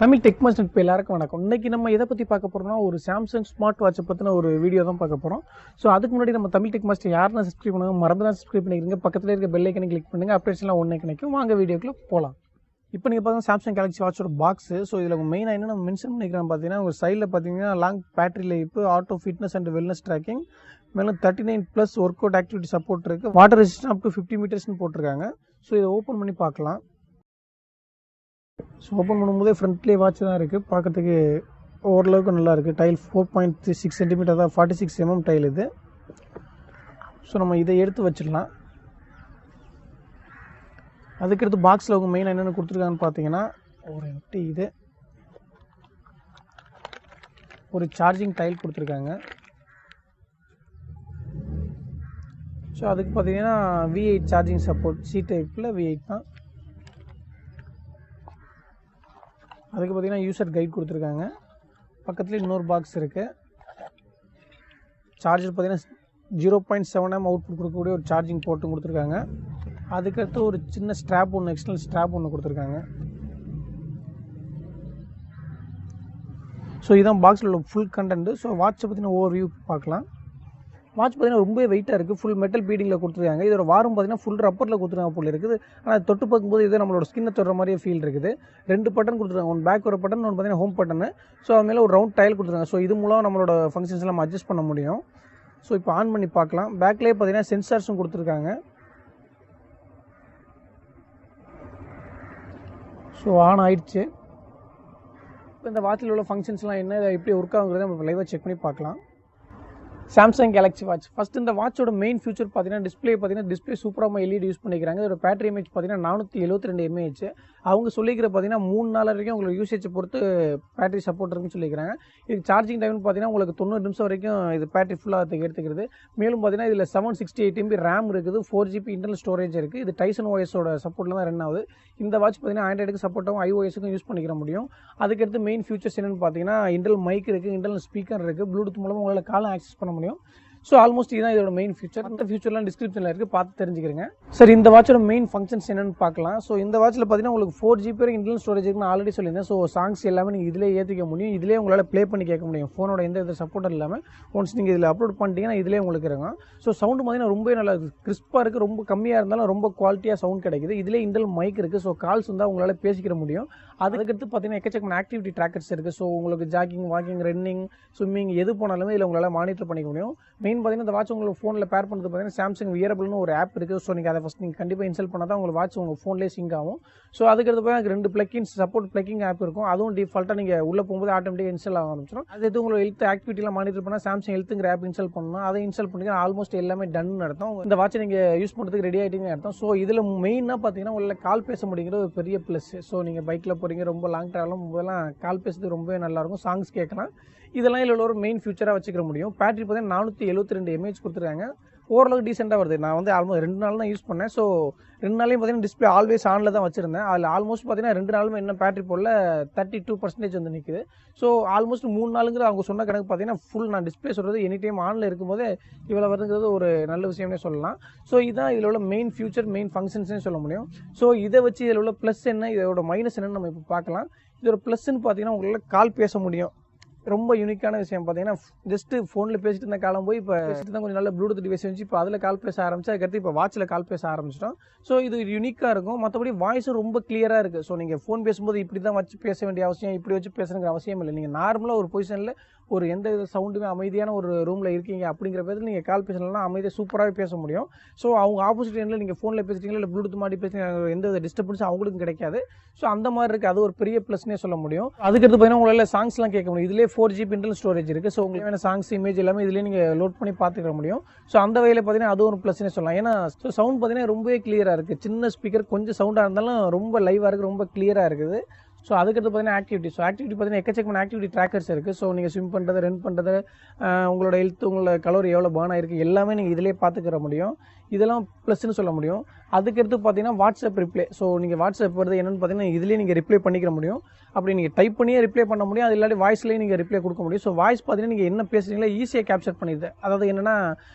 Tamil tech master இப்போ எல்லாருக்கும் வணக்கம். இன்றைக்கி நம்ம எதை பற்றி பார்க்க போகிறோம்னா ஒரு சாம்சங் ஸ்மார்ட் வாட்சை பற்றின ஒரு வீடியோ தான் பார்க்க போகிறோம். ஸோ அதுக்கு முன்னாடி நம்ம தமிழ் டெக் மாஸ்டர் யாருன்னா சப்ஸ்கிரைப் பண்ணுங்க, மறந்துதான் சப்ஸ்கிரைப் பண்ணிக்கிறீங்க. பக்கத்தில் இருக்க பெல் ஐக்கனை கிளிக் பண்ணுங்கள், அப்டேட்ஸ்லாம் ஒன்றே கிடைக்கும். வாங்க வீடியோக்குள்ளே போகலாம். இப்போ நீங்கள் பார்த்தா சாம்சங் கேலக்ஸி வாட்சோட பாக்ஸு. ஸோ இதில் மெயினாக என்ன நம்ம மென்ஷன் பண்ணிக்கிறோம் பார்த்தீங்கன்னா, உங்கள் சைடில் பார்த்தீங்கன்னா long battery life, auto fitness and wellness tracking, மேலும் 39+ ஒர்க் அவுட் ஆக்டிவிட்டி சப்போர்ட் இருக்குது. வாட்டர் ரெசிஸ்டன்ட் அப் டு 50 மீட்டர்ஸ்னு போட்டிருக்காங்க. ஸோ இதை ஓப்பன் பண்ணி பார்க்கலாம். ஸோ ஓப்பன் பண்ணும்போதே ஃப்ரண்ட்லேயே வாட்ச் தான் இருக்குது. பார்க்கறதுக்கு ஓரளவுக்கு நல்லா இருக்குது. டைல் 4.6 சென்டிமீட்டர் தான், 46 mm டைல் இது. ஸோ நம்ம இதை எடுத்து வச்சிடலாம். அதுக்கடுத்து பாக்ஸில் அவங்க மெயினாக என்னென்ன கொடுத்துருக்காங்கன்னு பார்த்தீங்கன்னா, இது ஒரு சார்ஜிங் டைல் கொடுத்துருக்காங்க. ஸோ அதுக்கு பார்த்தீங்கன்னா V8 சார்ஜிங் சப்போர்ட், சி டைப்பில் V8 தான். அதுக்கு பார்த்தீங்கன்னா யூசர் கைட் கொடுத்துருக்காங்க. பக்கத்துலேயே இன்னொரு பாக்ஸ் இருக்குது. சார்ஜர் பார்த்தீங்கன்னா 0.7 mm அவுட்புட் கொடுக்கக்கூடிய ஒரு சார்ஜிங் போர்ட்டும் கொடுத்துருக்காங்க. அதுக்கடுத்து ஒரு சின்ன ஸ்ட்ராப் ஒன்று, எக்ஸ்டர்னல் ஸ்ட்ராப் ஒன்று கொடுத்துருக்காங்க. ஸோ இதுதான் பாக்ஸில் உள்ள ஃபுல் கண்டென்ட். ஸோ வாட்சை பற்றின ஓவர் வியூ பார்க்கலாம். வாட்ச் பார்த்தீங்கன்னா ரொம்ப வெயிட்டாக இருக்குது. ஃபுல் மெட்டல் பீடிங்கில் கொடுத்துருக்காங்க. இதோட வாரம் பார்த்தீங்கன்னா ஃபுல் ரப்பரில் கொடுத்துருக்காங்க போல இருக்குது. ஆனால் தொட்டு பார்க்கும்போது இது நம்மளோட ஸ்கின்னை தொடுற மாதிரியே ஃபீல் இருக்குது. 2 பட்டன் கொடுத்துருக்காங்க. ஒன்று பேக் ஒரு பட்டன், ஒன்று பார்த்தீங்கன்னா ஹோம் பட்டனு. ஸோ அது மேலே ஒரு ரவுண்ட் டைல் கொடுத்துருக்காங்க. ஸோ இது மூலம் நம்மளோட ஃபங்க்ஷன்ஸ்லாம் நம்ம அட்ஜஸ்ட் பண்ண முடியும். ஸோ இப்போ ஆன் பண்ணி பார்க்கலாம். பேக்லேயே பார்த்தீங்கன்னா சென்சார்ஸும் கொடுத்துருக்காங்க. ஸோ ஆன் ஆயிடுச்சு. இப்போ இந்த வாட்சில் உள்ள ஃபங்க்ஷன்ஸ்லாம் என்ன, எப்படி ஒர்க் ஆகுங்கிறத நம்ம லைவாக செக் பண்ணி பார்க்கலாம். Samsung Galaxy watch. ஃபஸ்ட் இந்த வாட்சோட மெயின் ஃபியூச்சர் பார்த்தீங்கன்னா டிஸ்பிளே சூப்பராக LED யூஸ் பண்ணிக்கிறாங்க. இதோட பேட்டரி எம்ஏஹெச் பார்த்தீங்கன்னா 472 mAh. அவங்க சொல்லிக்கிற பார்த்தீங்கன்னா 3 நாள் வரைக்கும் உங்களுக்கு யூசேஜை பொறுத்து பேட்டரி சப்போர்ட் இருக்குன்னு சொல்லிக்கிறாங்க. இது சார்ஜிங் டைம்னு பார்த்தீங்கன்னா உங்களுக்கு 90 நிமிஷம் வரைக்கும் இது பேட்டரி ஃபுல்லாக எடுத்துக்கிறது. மேலும் பார்த்தீங்கன்னா இதில் 768 MB ரேம் இருக்குது, 4 GB இன்டர்னல் ஸ்டோரேஜ் இருக்குது. இது டைசன் OSோட சப்போர்ட்டில் தான் ரன் ஆகுது. இந்த வாட்ச் பார்த்தீங்கன்னா ஆண்ட்ராய்டுக்கு சப்போர்ட்டாகவும் iOSக்கும் யூஸ் பண்ணிக்கிற முடியும். அதுக்கடுத்து மெயின் ஃபியூச்சர்ஸ் என்னென்னு பார்த்தீங்கன்னா இன்டர்னல் மைக் இருக்குது, இன்டர்னல் ஸ்பீக்கர் இருக்குது, ப்ளூடூத் மூலமாக உங்களால் காலை ஆக்சஸ் பண்ண முடியும். ஸோ ஆல்மோஸ்ட் இதுதான் இதோட மெயின் ஃபியூச்சர். அந்த ஃபியூச்சர்லாம் டிஸ்கிரிப்ஷனில் இருக்குது, பார்த்து தெரிஞ்சுக்கிறேங்க. சரி, இந்த வாட்சோட மெயின் ஃபங்க்ஷன்ஸ் என்னென்னு பார்க்கலாம். ஸோ இந்த வாட்சில் பார்த்தீங்கன்னா உங்களுக்கு 4 GB வரைக்கும் இன்டர்னல் ஸ்டோரேஜ் இருக்குன்னு ஆல்ரெடி சொல்லியிருந்தேன். ஸோ சாங்ஸ் எல்லாமே நீங்கள் இதிலே ஏற்றிக்க முடியும், இதிலே உங்களால் ப்ளே பண்ணி கேட்க முடியும். ஃபோனோட எந்த வித சப்போர்ட் இல்லாமல் ஒன்ஸ் நீங்கள் இதில் அப்லோட் பண்ணிட்டீங்கன்னா இதிலே உங்களுக்கு இருக்கும். ஸோ சவுண்டு பார்த்தீங்கன்னா ரொம்ப நல்லா கிறிஸ்பாக இருக்குது. ரொம்ப கம்மியாக இருந்தாலும் ரொம்ப குவாலிட்டியாக சவுண்ட் கிடைக்குது. இதிலே இன்டர்னல் மைக் இருக்குது. ஸோ கால்ஸ் வந்தால் உங்களால் பேசிக்கிற முடியும். அதுக்கடுத்து பார்த்தீங்கன்னா எக்கச்சக்கமான ஆக்டிவிட்டி ட்ராக்கர்ஸ் இருக்குது. ஸோ உங்களுக்கு ஜாக்கிங், வாக்கிங், ரன்னிங், ஸ்விம்மிங் எது போனாலுமே இதில் உங்களால் மானிட்டர் பண்ணிக்க முடியும். மெயின் பார்த்தீங்கன்னா இந்த வாட்ச் உங்களுக்கு ஃபோனில் பேர் பண்ணுறது பார்த்தீங்கன்னா சாம்சங் வியரபிள்னு ஒரு ஆப் இருக்குது. ஸோ நீங்கள் அதை ஃபஸ்ட் நீங்கள் கண்டிப்பாக இன்ஸ்டால் பண்ணால் தான் உங்களுக்கு வாட்ச் உங்கள் ஃபோன்லேயே சிங்க் ஆகும். ஸோ அதுக்கடுத்து பார்த்தீங்கன்னா 2 பிளக்கின்ஸ் சப்போர்ட் பிளக்கிங் ஆப் இருக்கும். அதுவும் டிஃபால்ட்டாக நீங்கள் உள்ளே போகும்போது ஆட்டோமேட்டிக்காக இன்ஸ்டால் ஆக ஆரம்பிச்சிடும். அது எது உங்களோட ஹெல்த் ஆக்டிவிட்டிலாம் மானிட்டர் பண்ணால் சாம்சங் ஹெல்த்துங்கிற ஆப் இன்ஸ்டால் பண்ணணும். அதை இன்ஸ்டால் பண்ணிங்கன்னா ஆல்மோஸ்ட் எல்லாமே டன் அர்த்தம். இந்த வாட்சை நீங்கள் யூஸ் பண்ணுறதுக்கு ரெடி ஆகிட்டீங்கன்னு அர்த்தம். ஸோ இதில் மெயினாக பார்த்தீங்கன்னா உங்களால் கால் பேச முடியுங்கிற ஒரு பெரிய ப்ளஸ். ஸோ நீங்கள் பைக்கில் போகிறீங்க, ரொம்ப லாங் ட்ராவலும் போதெல்லாம் கால் பேசுறதுக்கு ரொம்பவே நல்லாயிருக்கும். சாங்ஸ் கேட்கலாம். இதெல்லாம் இதில் ஒரு மெயின் ஃபியூச்சராக வச்சுக்கிற முடியும். பேட்டரி பார்த்தீங்கன்னா 472 mAh கொடுத்துருக்காங்க. ஓரளவுக்கு டீசெண்டாக வருது. நான் வந்து ஆல்மோஸ்ட் 2 நாள் தான் யூஸ் பண்ணேன். ஸோ 2 நாளையும் பார்த்தீங்கன்னா டிஸ்பிளே ஆல்வேஸ் ஆனில் தான் வச்சிருந்தேன். அதில் ஆல்மோஸ்ட் பார்த்தீங்கன்னா 2 நாளுமே என்ன பேட்டரி போடல 32% வந்து நிற்குது. ஸோ ஆல்மோஸ்ட் 3 நாளுங்கிற அவங்க சொன்ன கணக்கு பார்த்தீங்கன்னா ஃபுல் நான் டிஸ்பிளே சொல்கிறது எனி டைம் ஆனில் இருக்கும்போது இவ்வளோ வருதுங்கிறது ஒரு நல்ல விஷயமே சொல்லலாம். ஸோ இதுதான் இதில் உள்ள மெயின் ஃபியூச்சர், மெயின் ஃபங்க்ஷன்ஸ்னே சொல்ல முடியும். ஸோ இதை வச்சு இதில் உள்ள ப்ளஸ் என்ன, இதோட மைனஸ் என்னன்னு நம்ம இப்போ பார்க்கலாம். இதோட ப்ளஸ்ன்னு பார்த்தீங்கன்னா உங்களால் கால் பேச முடியும். ரொம்ப யூனிக்கான விஷயம் பார்த்தீங்கன்னா ஜஸ்ட் ஃபோனில் பேசிட்டு இருந்த காலம் போய் இப்போ பேசிட்டு தான் கொஞ்சம் நல்ல ப்ளூடூத் டிவைஸ் வச்சு இப்போ அதில் கால் பேச ஆரம்பிச்சு, அதுக்கடுத்து இப்போ வாட்சில் கால் பேச ஆரம்பிச்சிட்டோம். ஸோ இது யூனிக்காக இருக்கும். மற்றபடி வாய்ஸும் ரொம்ப கிளியராக இருக்குது. ஸோ நீங்கள் ஃபோன் பேசும்போது இப்படி தான் வச்சு பேச வேண்டிய அவசியம், இப்படி வச்சு பேசுகிற அவசியம் இல்லை. நீங்கள் நார்மலாக ஒரு பொசிஷனில் ஒரு எந்த வித சவுண்டுமே அமைதியான ஒரு ரூமில் இருக்கீங்க அப்படிங்கிற பேரில் நீங்கள் கால் பேசலாம், அமைதியாக சூப்பராகவே பேச முடியும். ஸோ அவங்க ஆப்போசிட் எண்டில் நீங்கள் ஃபோனில் பேசுகிறீங்களா இல்லை ப்ளூடூத் மாட்டி பேசுகிறீங்க, எந்த வித டிஸ்டர்பன்ஸும் அவங்களுக்கும் கிடைக்காது. ஸோ அந்த மாதிரி இருக்குது. அது ஒரு பெரிய ப்ளஸ்னே சொல்ல முடியும். அதுக்கடுத்து பார்த்தீங்கன்னா உங்களால் சாங்ஸ்லாம் கேட்க முடியும். இதிலே 4 GB இன்டர்னல் ஸ்டோரேஜ் இருக்குது. ஸோ உங்களுக்கு வேணும் சாங்ஸ், இமேஜ் எல்லாமே இதிலே நீங்கள் லோட் பண்ணி பார்த்துக்க முடியும். ஸோ அந்த வகையில் பார்த்தீங்கன்னா அது ஒரு ப்ளஸ்னே சொல்லலாம். ஏன்னா சவுண்ட் பார்த்தீங்கன்னா ரொம்பவே கிளியராக இருக்குது. சின்ன ஸ்பீக்கர் கொஞ்சம் சவுண்டாக இருந்தாலும் ரொம்ப லைவாக இருக்குது, ரொம்ப கிளியராக இருக்குது. ஸோ அதுக்கடுத்து பார்த்தீங்கன்னா ஆக்டிவிட்டி. ஸோ ஆக்டிவிட்டி பார்த்தீங்கன்னா எக்கச்சக்கமான ஆக்டிவிட்டி ட்ராக்கர்ஸ் இருக்குது. ஸோ நீங்கள் ஸ்விம் பண்ணுறது, ரன் பண்ணுறது, உங்களோட ஹெல்த், உங்களோட கலோரி எவ்வளோ பர்ன் ஆகிருக்கு எல்லாமே நீங்கள் இதிலே பார்த்துக்கிற முடியும். இதெல்லாம் ப்ளஸ்ன்னு சொல்ல முடியும். அதுக்கடுத்து பார்த்தீங்கன்னா வாட்ஸ்அப் ரிப்ளை. ஸோ நீங்கள் வாட்ஸ்அப் வருது என்னென்னு பார்த்தீங்கன்னா இதுலேயே நீங்கள் ரிப்ளை பண்ணிக்கிற முடியும். அப்படி நீங்கள் டைப் பண்ணியே ரிப்ளை பண்ண முடியும், அது இல்லாட்டி வாய்ஸ்லேயே நீங்கள் ரிப்ளை கொடுக்க முடியும். ஸோ வாய்ஸ் பார்த்தீங்கன்னா நீங்கள் என்ன பேசுகிறீங்களோ ஈஸியாக கேப்சர் பண்ணிடுது. அதாவது என்னென்னா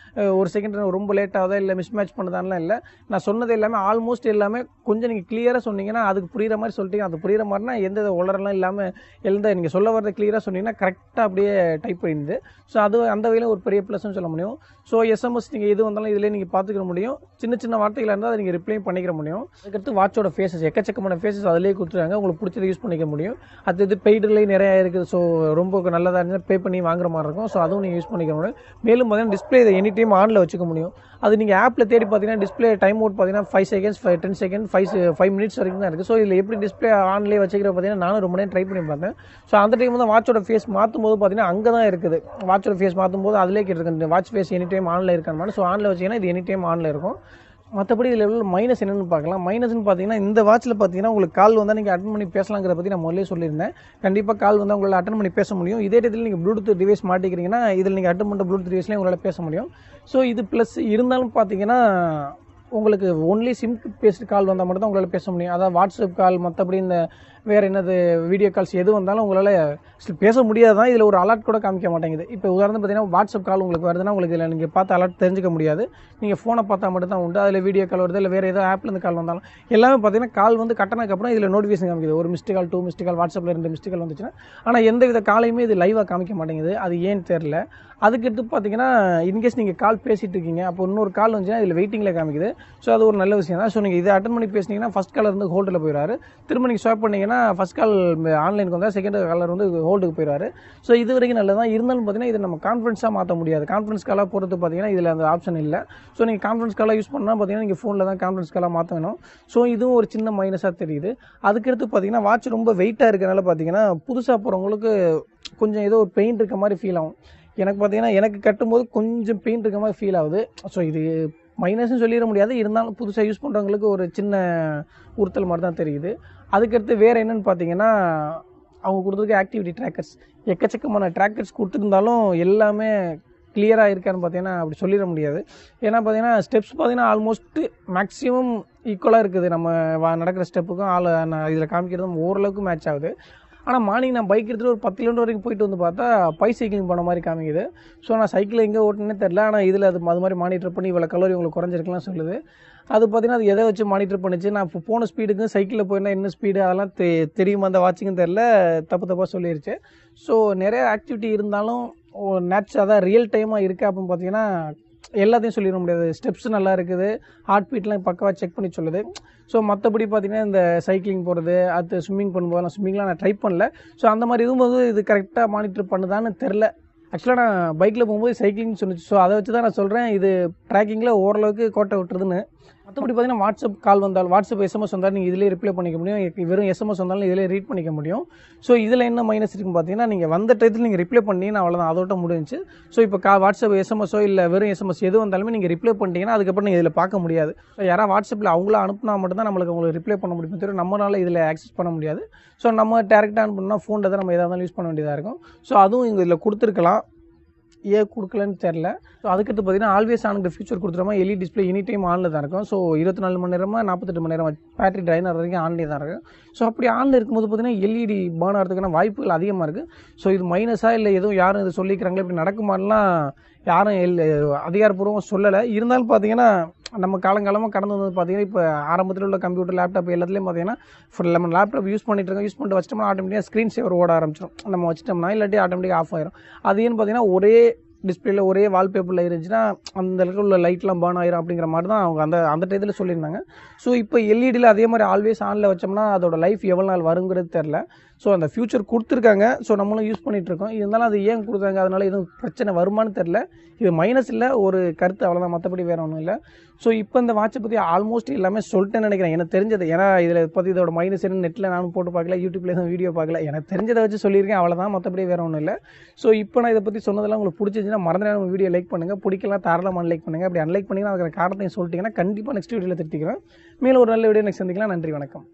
ஒரு செகண்ட் ரொம்ப லேட் ஆகுதா இல்லை மிஸ் மேட்ச் பண்ணுதான்லாம் இல்லை, நான் சொன்னது எல்லாமே ஆல்மோஸ்ட் எல்லாமே கொஞ்சம் நீங்கள் கிளியராக சொன்னீங்கன்னா அதுக்கு புரிகிற மாதிரி சொல்லிட்டீங்க. அது புரிகிற மாதிரினா எந்த உளரெல்லாம் இல்லாமல் எந்த நீங்கள் சொல்ல வரதை கிளியராக சொன்னீங்கன்னா கரெக்டாக அப்படியே டைப் பண்ணிடுது. ஸோ அது அந்த வகையில் ஒரு பெரிய ப்ளஸ்ன்னு சொல்ல முடியும். ஸோ எஸ்எம்எஸ் நீங்கள் எது வந்தாலும் இதிலே நீங்கள் பார்த்துக்கிற முடியும். சின்ன சின்ன வார்த்தைகளாக இருந்தால் அதை நீங்கள் ரிப்ளை பண்ணிக்கிற முடியும். அதுக்கடுத்து வாட்சோட ஃபேஸஸ் எக்கச்சக்கமான ஃபேஸஸ் அதிலே கொடுத்துருக்காங்க, உங்களுக்கு பிடிச்சதை யூஸ் பண்ணிக்க முடியும். அது பெய்டுலேயே நிறையா இருக்குது. ஸோ ரொம்ப நல்லதாக இருந்தால் பே பண்ணி வாங்குற மாதிரி இருக்கும். ஸோ அதுவும் நீங்கள் யூஸ் பண்ணிக்க முடியும். மேலும் பார்த்தீங்கன்னா டிஸ்பிளே இதை எனி டைம் ஆனில் வச்சுக்க முடியும். அது நீங்கள் ஆப்பில் தேடி பார்த்தீங்கன்னா டிஸ்பிளே டைம் அவுட் பார்த்தீங்கன்னா 5 செகண்ட்ஸ் 10 செகண்ட் 5 மினிட்ஸ் வரைக்கும் தான் இருக்குது. ஸோ இதில் எப்படி டிஸ்பிளே ஆன்லேயே வச்சுக்கிற பார்த்தீங்கன்னா நானும் ரொம்ப நேரம் ட்ரை பண்ணி பார்த்தேன். ஸோ அந்த டைம் வந்து வாட்சோட ஃபேஸ் மாற்றும் போது பார்த்தீங்கன்னா அங்கே தான் இருக்குது. வாட்சோட ஃபேஸ் மாற்றும் போது அதிலே கேட்டிருக்கு வாட்ச் ஃபேஸ் எனி டைம் ஆனில் இருக்கான்னு. ஸோ ஆனில் வச்சிங்கன்னா இது எனி டைம் ஆனில் இருக்கும். மற்றபடி இதில் உள்ள மைனஸ் என்னென்னு பார்க்கலாம். மைனஸ்னு பார்த்தீங்கன்னா இந்த வாட்சில் பார்த்தீங்கன்னா உங்களுக்கு கால் வந்தால் நீங்கள் அட்டன் பண்ணி பேசலாங்கிறத பற்றி நான் முதல்ல சொல்லியிருந்தேன். கண்டிப்பாக கால் வந்தால் உங்களால் அட்டன் பண்ணி பேச முடியும். இதே இடத்துல நீங்கள் ப்ளூடூத் டிவைஸ் மாட்டிக்கிறீங்கன்னா இதில் நீங்கள் அட்டன் பண்ணுற ப்ளூடூத் டிவைஸ்லேயும் உங்களால் பேச முடியும். ஸோ இது ப்ளஸ் இருந்தாலும் பார்த்தீங்கன்னா உங்களுக்கு ஒன்லி சிம் பேஸ்டு கால் வந்தால் மட்டும் தான் உங்களால் பேச முடியும். அதாவது வாட்ஸ்அப் கால் மற்றபடி இந்த வேறு என்னது வீடியோ கால்ஸ் எது வந்தாலும் உங்களால் பேச முடியாது தான். இதில் ஒரு அலர்ட் கூட காமிக்க மாட்டேங்குது. இப்போ உதாரணம் பார்த்தீங்கன்னா வாட்ஸ்அப் கால் உங்களுக்கு வருதுன்னா உங்களுக்கு இதில் நீங்கள் பார்த்து அலர்ட் தெரிஞ்சிக்க முடியாது. நீங்கள் ஃபோனை பார்த்தா மட்டும் தான் உண்டு. அதில் வீடியோ கால் வருது இல்லை வேறு ஏதோ ஆப்லேருந்து கால் வந்தாலும் எல்லாமே பார்த்தீங்கன்னா கால் வந்து கட்டினதுக்கப்புறம் இதில் நோட்டிஃபிகேஷன் காமிக்குது. ஒரு மிஸ்டு கால் 2 மிஸ்டு கால் வாட்ஸ்அப்பில் 2 மிஸ்டு கால் வந்துச்சுன்னா. ஆனால் எந்த வித காலையுமே இது லைவாக காமிக்க மாட்டேங்குது. அது ஏன்னு தெரில. அதுக்கடுத்து பார்த்தீங்கன்னா இன்கேஸ் நீங்கள் கால் பேசிகிட்டு இருக்கீங்க, அப்போ இன்னொரு கால் வந்துச்சுன்னா இதில் வெயிட்டிங்கில் காமிக்குது. ஸோ அது ஒரு நல்ல விஷயம் தான். ஸோ நீங்கள் இதை அட்டன் பண்ணி பேசினீங்கன்னா ஃபஸ்ட் காலர் வந்து ஹோல்டில் போயிடுவார். திரும்ப நீங்கள் ஸ்வாப் பண்ணிங்கன்னா ஃபஸ்ட் கால் ஆன்லைனுக்கு வந்தால் செகண்ட் காலர் வந்து ஹோல்டுக்கு போயிடுவார். ஸோ இது வரைக்கும் நல்லது தான். இருந்தாலும் பார்த்தீங்கன்னா இதை நம்ம கான்ஃபரன்ஸாக மாற்ற முடியாது. கான்ஃபரன்ஸ் காலாக போகிறது பார்த்தீங்கன்னா இதில் அந்த ஆப்ஷன் இல்லை. ஸோ நீங்கள் கான்ஃபரன்ஸ் காலாக யூஸ் பண்ணால் பார்த்தீங்கன்னா நீங்கள் ஃபோனில் தான் கான்ஃபரன்ஸ் காலாக மாற்ற வேணும். ஸோ இதுவும் ஒரு சின்ன மைனஸாக தெரியுது. அதுக்கடுத்து பார்த்தீங்கன்னா வாட்ச் ரொம்ப வெயிட்டாக இருக்கிறனால பார்த்தீங்கன்னா புதுசாக போகிறவங்களுக்கு கொஞ்சம் ஏதோ ஒரு பெயின் இருக்க மாதிரி ஃபீல் ஆகும். எனக்கு பார்த்தீங்கன்னா எனக்கு கட்டும்போது கொஞ்சம் பெயின் இருக்க மாதிரி ஃபீல் ஆகுது. ஸோ இது மைனஸ்ன்னு சொல்லிட முடியாது. இருந்தாலும் புதுசாக யூஸ் பண்ணுறவங்களுக்கு ஒரு சின்ன உறுத்தல் மாதிரி தான் தெரியுது. அதுக்கடுத்து வேறு என்னென்னு பார்த்தீங்கன்னா அவங்க கொடுத்துருக்க ஆக்டிவிட்டி ட்ராக்கர்ஸ் எக்கச்சக்கமான ட்ராக்கர்ஸ் கொடுத்துருந்தாலும் எல்லாமே கிளியராக இருக்கான்னு பார்த்தீங்கன்னா அப்படி சொல்லிட முடியாது. ஏன்னா பார்த்தீங்கன்னா ஸ்டெப்ஸ் பார்த்தீங்கன்னா ஆல்மோஸ்ட் மேக்ஸிமம் ஈக்குவலாக இருக்குது. நம்ம நடக்கிற ஸ்டெப்புக்கும் இதில் காமிக்கிறதும் ஓரளவுக்கு மேட்ச் ஆகுது. ஆனால் மார்னிங் நான் பைக் எடுத்துகிட்டு ஒரு 10 கிலோமீட்டர் வரைக்கும் போயிட்டு வந்து பார்த்தா சைக்கிளிங் பண்ண மாதிரி காமிக்குது. ஸோ நான் சைக்கிள் எங்கே ஓட்டுனே தெரில. ஆனால் இதில் அது மாதிரி மானிட்டர் பண்ணி இவ்வளோ கலோரி உங்களுக்கு குறைஞ்சிருக்கலாம் சொல்லுது. அது பார்த்தீங்கன்னா அது எதை வச்சு மானிட்டர் பண்ணிச்சு. நான் இப்போ போன ஸ்பீடுக்கு சைக்கிளில் போயிருந்தா என்ன ஸ்பீடு அதெல்லாம் தெரியுமா அந்த வாட்சிங்கும் தெரில. தப்பாக சொல்லிடுச்சு. ஸோ நிறைய ஆக்டிவிட்டி இருந்தாலும் அதான் ரியல் டைமாக இருக்குது அப்படின்னு பார்த்தீங்கன்னா எல்லாத்தையும் சொல்லிட முடியாது. ஸ்டெப்ஸ் நல்லா இருக்குது, ஹார்ட் பீட்லாம் பக்கவாக செக் பண்ணி சொல்லுது. ஸோ மற்றபடி பார்த்தீங்கன்னா இந்த சைக்கிளிங் போகிறது அது ஸ்விம்மிங் பண்ணும்போது ஸ்விம்மிங்லாம் நான் ட்ரை பண்ணல. ஸோ அந்த மாதிரி இருக்கும்போது இது கரெக்டாக மானிட்டர் பண்ணுதான்னு தெரில. ஆக்சுவலாக நான் பைக்கில் போகும்போது சைக்கிளிங் சொன்னிச்சு. ஸோ அதை வச்சு தான் நான் சொல்கிறேன் இது ட்ராக்கிங்கில் ஓரளவுக்கு கோட்டை விட்டுறதுன்னு. மற்றபடி பார்த்தீங்கன்னா வாட்ஸ்அப் கால் வந்தால் வாட்ஸ்அப் எஸ்எம்எஸ் வந்தாலும் நீங்கள் இதிலே ரிப்ளை பண்ணிக்க முடியும். வெறும் எஸ்எம்எஸ் வந்தாலும் இதிலே ரீட் பண்ணிக்க முடியும். ஸோ இதில் என்ன மைனஸ் இருக்குன்னு பார்த்தீங்கன்னா நீங்கள் வந்த டயத்தில் நீங்கள் ரிப்ளை பண்ணிங்கன்னா அவ்வளோதான், அதோட முடிஞ்சு. ஸோ இப்போ வாட்ஸ்அப் எஸ்எம்எஸோ இல்லை வெறும் எஸ்எம்எஸ் எது வந்தாலுமே நீங்கள் ரிப்ளை பண்ணிட்டீங்கன்னா அதுக்கப்புறம் நீங்கள் இதில் பார்க்க முடியாது. ஸோ யாராவது வாட்ஸ்அப்பில் அவங்கள அனுப்புனா மட்டும்தான் உங்களுக்கு ரிப்ளை பண்ண முடியும், தவிர நம்மளால் இதில் ஆக்சஸ் பண்ண முடியாது. ஸோ நம்ம டேரெக்டாக அனுப்பணும்னா ஃபோனில் தான் நம்ம எதாக இருந்தாலும் யூஸ் பண்ண வேண்டியதாக இருக்கும். ஸோ அதுவும் இங்கே இதில் கொடுத்துருக்கலாம், ஏன் கொடுக்கலன்னு தெரில. ஸோ அதுக்கடுத்து பார்த்தீங்கன்னா ஆல்வேஸ் ஆனுங்கிற ஃபியூச்சர் கொடுத்துருமா எல்இடி டிஸ்பிளே எனி டைம் ஆனில் தான் இருக்கும். ஸோ 24 மணி நேரமாக 48 மணி நேரம் பேட்டரி ட்ரைன் ஆகிற வரைக்கும் ஆன்லேயே தான் இருக்கும். ஸோ அப்படி ஆனில் இருக்கும்போது பார்த்தீங்கன்னா எல்இடி பர்ன் ஆகிறதுக்கான வாய்ப்புகள் அதிகமாக இருக்குது. ஸோ இது மைனஸாக இல்லை எதுவும் யாரும் இது சொல்லிக்கிறாங்களே இப்படி நடக்குமாலாம் யாரும் அதிகாரப்பூர்வமாக சொல்லலை. இருந்தாலும் பார்த்தீங்கன்னா நம்ம காலங்காலமாக கடந்து வந்து பார்த்தீங்கன்னா இப்போ ஆரம்பத்தில் உள்ள கம்ப்யூட்டர் லேப்டாப் எல்லாத்துலேயும் பார்த்தீங்கன்னா நம்ம லேப்டாப் யூஸ் பண்ணிட்டு வச்சிட்டோம்னா ஆட்டோமேட்டிக்காக ஸ்க்ரீன் சேவர் ஓட ஆரம்பிச்சிடும். நம்ம வச்சிட்டோம்னா இல்லாட்டி ஆட்டோமேட்டிக்காக ஆஃப் ஆயிரும். அது ஏன்னு பார்த்தீங்கன்னா ஒரே டிஸ்பிளேல ஒரே வால்பேப்பரில் இருந்துச்சுன்னா அந்த அளவுக்கு உள்ள லைட்லாம் பர்ன் ஆயிரும் அப்படிங்கிற மாதிரி தான் அவங்க அந்த டயத்தில் சொல்லியிருந்தாங்க. ஸோ இப்போ எல்இடியில் அதே மாதிரி ஆல்வேஸ் ஆனில் வச்சோம்னா அதோட லைஃப் எவ்வளோ நாள் வருங்கிறது தெரில. ஸோ அந்த ஃபியூச்சர் கொடுத்துருக்காங்க. ஸோ நம்மளும் யூஸ் பண்ணிகிட்ருக்கோம். இருந்தாலும் அது ஏன் கொடுத்தாங்க, அதனால் எதுவும் பிரச்சனை வருமானு தெரில. இது மைனஸ் இல்லை, ஒரு கருத்து அவ்வளோதான், மற்றபடி வேறு ஒன்றும் இல்லை. ஸோ இப்போ இந்த வாட்சை பற்றி ஆல்மோஸ்ட் எல்லாமே சொல்லிட்டேன்னு நினைக்கிறேன். எனக்கு தெரிஞ்சது, ஏன்னா இதில் பற்றி இதோட மைனஸ் என்ன நெட்டில் நானும் போட்டு பார்க்கல, யூடியூப்ல எதுவும் வீடியோ பார்க்கல, எனக்கு தெரிஞ்சதை வச்சு சொல்லியிருக்கேன், அவ்வளோதான், மற்றபடி வேறு ஒன்றும் இல்லை. ஸோ இப்போ நான் இதை பற்றி சொன்னதெல்லாம் உங்களுக்கு பிடிச்சிருந்துச்சுன்னா மறந்துடாம நம்ம வீடியோ லைக் பண்ணுங்கள், பிடிக்கலாம் தாராளமாக அன்லைக் பண்ணுங்கள். அப்படி அன்லைக் பண்ணிங்கன்னா அதுக்கு காரணத்தையும் சொல்லிட்டீங்கன்னா கண்டிப்பாக நெக்ஸ்ட் வீடியோவில் திருத்திக்கிறேன். மேலும் ஒரு நல்ல வீடியோ நெக்ஸ்ட் சந்திக்கலாம். நன்றி, வணக்கம்.